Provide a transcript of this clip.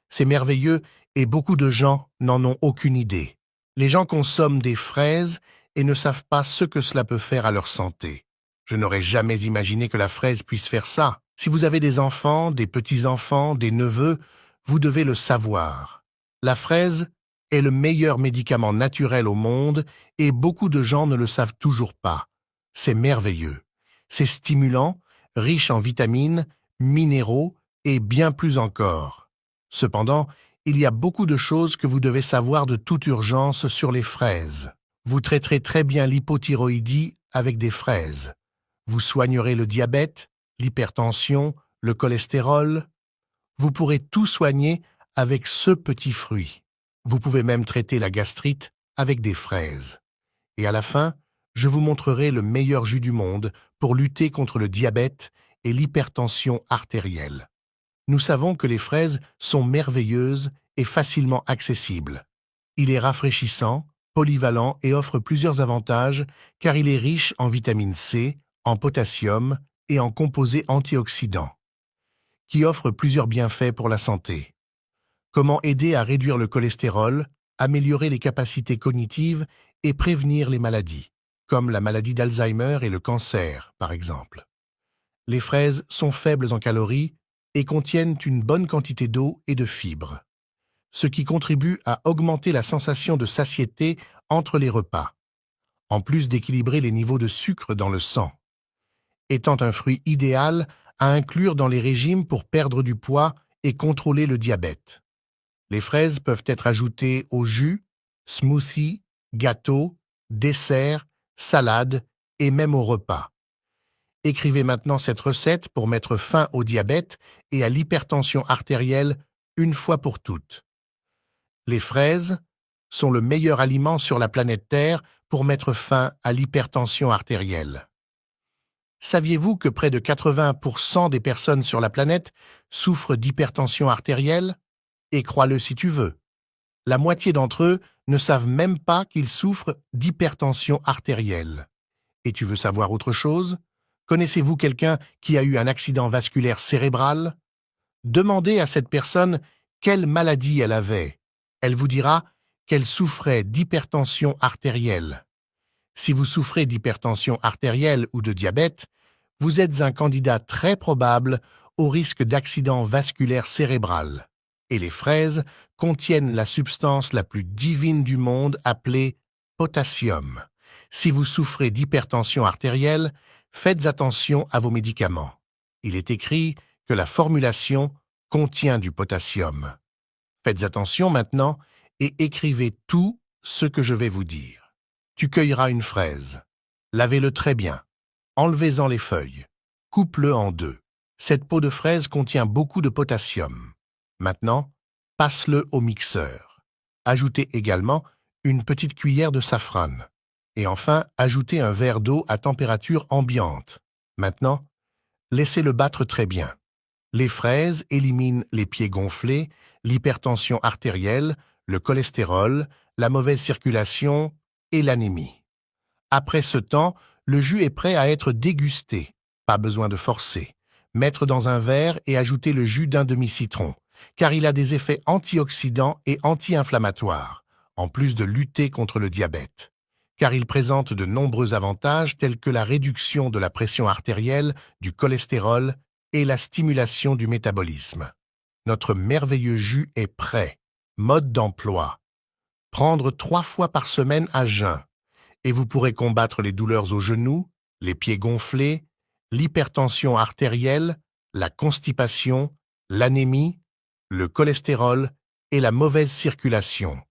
C'est merveilleux et beaucoup de gens n'en ont aucune idée. Les gens consomment des fraises et ne savent pas ce que cela peut faire à leur santé. Je n'aurais jamais imaginé que la fraise puisse faire ça. Si vous avez des enfants, des petits-enfants, des neveux, vous devez le savoir. La fraise est le meilleur médicament naturel au monde et beaucoup de gens ne le savent toujours pas. C'est merveilleux. C'est stimulant, riche en vitamines, minéraux et bien plus encore. Cependant, il y a beaucoup de choses que vous devez savoir de toute urgence sur les fraises. Vous traiterez très bien l'hypothyroïdie avec des fraises. Vous soignerez le diabète, l'hypertension, le cholestérol. Vous pourrez tout soigner avec ce petit fruit. Vous pouvez même traiter la gastrite avec des fraises. Et à la fin, je vous montrerai le meilleur jus du monde pour lutter contre le diabète et l'hypertension artérielle. Nous savons que les fraises sont merveilleuses et facilement accessibles. Il est rafraîchissant, polyvalent et offre plusieurs avantages car il est riche en vitamine C, en potassium et en composés antioxydants, qui offrent plusieurs bienfaits pour la santé. Comment aider à réduire le cholestérol, améliorer les capacités cognitives et prévenir les maladies, comme la maladie d'Alzheimer et le cancer, par exemple. Les fraises sont faibles en calories et contiennent une bonne quantité d'eau et de fibres, ce qui contribue à augmenter la sensation de satiété entre les repas, en plus d'équilibrer les niveaux de sucre dans le sang, étant un fruit idéal à inclure dans les régimes pour perdre du poids et contrôler le diabète. Les fraises peuvent être ajoutées au jus, smoothies, gâteaux, desserts, salades et même au repas. Écrivez maintenant cette recette pour mettre fin au diabète et à l'hypertension artérielle une fois pour toutes. Les fraises sont le meilleur aliment sur la planète Terre pour mettre fin à l'hypertension artérielle. Saviez-vous que près de 80% des personnes sur la planète souffrent d'hypertension artérielle? Et crois-le si tu veux. La moitié d'entre eux ne savent même pas qu'ils souffrent d'hypertension artérielle. Et tu veux savoir autre chose? Connaissez-vous quelqu'un qui a eu un accident vasculaire cérébral? Demandez à cette personne quelle maladie elle avait. Elle vous dira qu'elle souffrait d'hypertension artérielle. Si vous souffrez d'hypertension artérielle ou de diabète, vous êtes un candidat très probable au risque d'accident vasculaire cérébral. Et les fraises contiennent la substance la plus divine du monde appelée potassium. Si vous souffrez d'hypertension artérielle, faites attention à vos médicaments. Il est écrit que la formulation contient du potassium. Faites attention maintenant et écrivez tout ce que je vais vous dire. Tu cueilleras une fraise. Lavez-le très bien. Enlevez-en les feuilles. Coupe-le en deux. Cette peau de fraise contient beaucoup de potassium. Maintenant, passe-le au mixeur. Ajoutez également une petite cuillère de safran. Et enfin, ajoutez un verre d'eau à température ambiante. Maintenant, laissez-le battre très bien. Les fraises éliminent les pieds gonflés, l'hypertension artérielle, le cholestérol, la mauvaise circulation et l'anémie. Après ce temps, le jus est prêt à être dégusté. Pas besoin de forcer. Mettre dans un verre et ajouter le jus d'un demi-citron, car il a des effets antioxydants et anti-inflammatoires, en plus de lutter contre le diabète, car il présente de nombreux avantages tels que la réduction de la pression artérielle, du cholestérol et la stimulation du métabolisme. Notre merveilleux jus est prêt. Mode d'emploi. Prendre 3 fois par semaine à jeun, et vous pourrez combattre les douleurs aux genoux, les pieds gonflés, l'hypertension artérielle, la constipation, l'anémie, le cholestérol et la mauvaise circulation.